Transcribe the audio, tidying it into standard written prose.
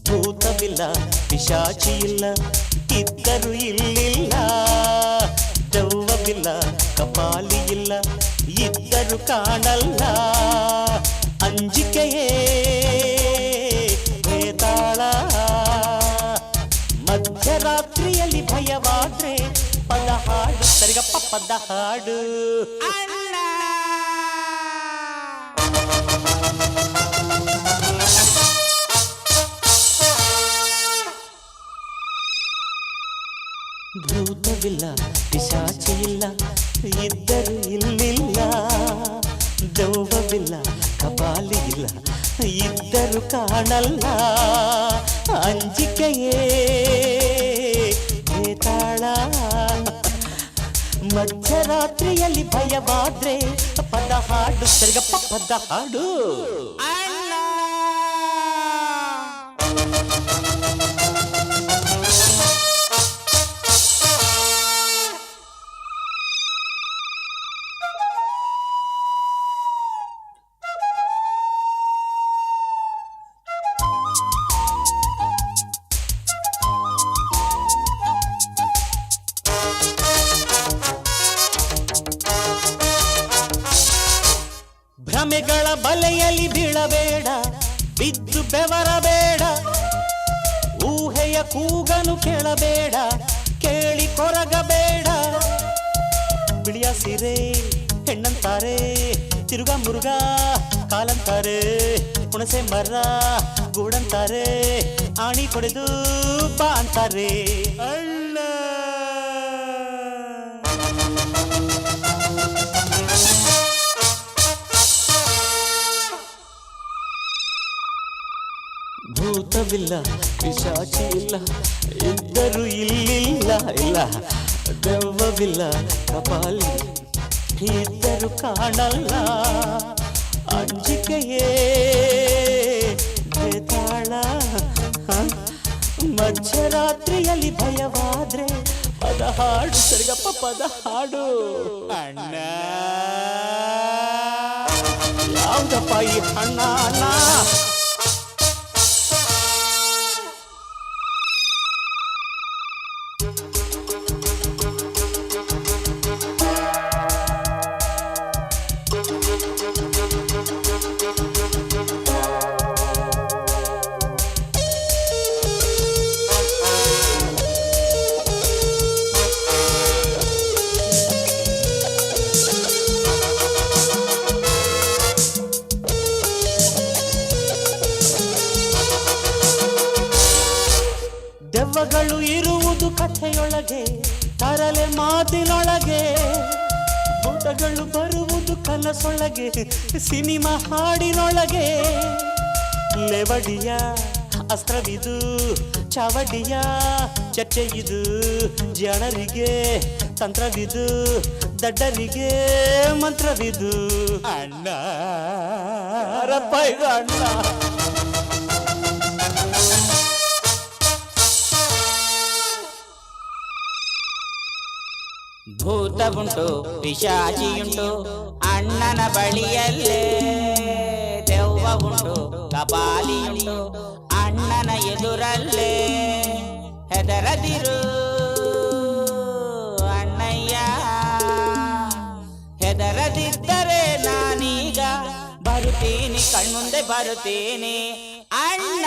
ಭೂತವಿಲ್ಲ ಪಿಶಾಚಿ ಇಲ್ಲ ಇದ್ದರು ಇಲ್ಲಿಲ್ಲ ದೆವ್ವವಿಲ್ಲ ಕಪಾಲಿ ಇಲ್ಲ ಇದ್ದರು ಕಾಣಲ್ಲ ಅಂಜಿಕೆಯೇ ಭೇತಾಳ ಮಧ್ಯರಾತ್ರಿಯಲ್ಲಿ ಭಯವಾದ್ರೆ ಪದ ಹಾಡು ಸರಿಗಪ್ಪ ಪದ ಹಾಡು ಭೂತವಿಲ್ಲ ಪಿಶಾಚಿ ಇಲ್ಲ ಇದ್ದರು ಇಲ್ಲಿಲ್ಲ ದೆವ್ವವಿಲ್ಲ ಕಪಾಲಿ ಇಲ್ಲ ಇದ್ದರು ಕಾಣಲ್ಲ ಅಂಜಿಕೆಯೇ ಭೇತಾಳ ಮಧ್ಯರಾತ್ರಿಯಲ್ಲಿ ಭಯವಾದ್ರೆ ಪದ ಹಾಡು ಸರಿಗಪ್ಪ ಪದ ಹಾಡು ಭ್ರಮೆಗಳ ಬಲೆಯಲ್ಲಿ ಬೀಳಬೇಡ ಬಿದ್ದು ಬೆವರಬೇಡ ಊಹೆಯ ಕೂಗನು ಕೇಳಬೇಡ ಕೇಳಿ ಕೊರಗಬೇಡ ಬಿಳಿಯ ಸೀರೆ ಹೆಣ್ಣಂತಾರೆ ತಿರುಗ ಮುರುಗ ಕಾಲಂತಾರೆ ಹುಣಸೆ ಮರ ಗೂಡಂತಾರೆ ಆಣಿ ಕೊಡೆದು ಬಾ ಅಂತಾರೆ ಅಳ್ಳ ಭೂತವಿಲ್ಲ ಪಿಶಾಚಿ ಇಲ್ಲ ಇದ್ದರು ಇಲ್ಲಿಲ್ಲ ಇಲ್ಲ ದೆವ್ವವಿಲ್ಲ ಕಪಾಲಿ ಇದ್ದರು ಕಾಣಲ್ಲ ಅಂಜಿಕೆಯೇ ಭೇತಾಳ ಮಧ್ಯರಾತ್ರಿಯಲ್ಲಿ ಭಯವಾದ್ರೆ ಪದ ಹಾಡು ಸರಿಗಪ್ಪ ಪದ ಹಾಡು ಅಣ್ಣ ಯಾವ್ದಪ್ಪ ಈ ಅಣ್ಣ ಅಣ್ಣ ದೆವ್ವಗಳು ಇರುವುದು ಕಥೆಯೊಳಗೆ ತರಲೆ ಮಾತಿನೊಳಗೆ ಭೂತಗಳು ಬರುವುದು ಕನಸೊಳಗೆ ಸಿನಿಮಾ ಹಾಡಿನೊಳಗೆ ಲೆವಡಿಯ ಅಸ್ತ್ರವಿದು ಚಾವಡಿಯ ಚರ್ಚೆಯಿದು ಜನರಿಗೆ ತಂತ್ರವಿದು ದಡ್ಡರಿಗೆ ಮಂತ್ರವಿದು ಅಣ್ಣ ರಪ್ಪ ಇದು ಅಣ್ಣ ಭೂತವುಂಟು ಪಿಶಾಚಿಯುಂಟು ಅಣ್ಣನ ಬಳಿಯಲ್ಲೇ ದೆವ್ವ ಉಂಟು ಕಪಾಲಿಯುಂಟು ಅಣ್ಣನ ಎದುರಲ್ಲೇ ಹೆದರದಿರು ಅಣ್ಣಯ್ಯ ಹೆದರದಿದ್ದರೆ ನಾನೀಗ ಬರುತ್ತೀನಿ ಕಣ್ಮುಂದೆ ಬರುತ್ತೀನಿ ಅಣ್ಣ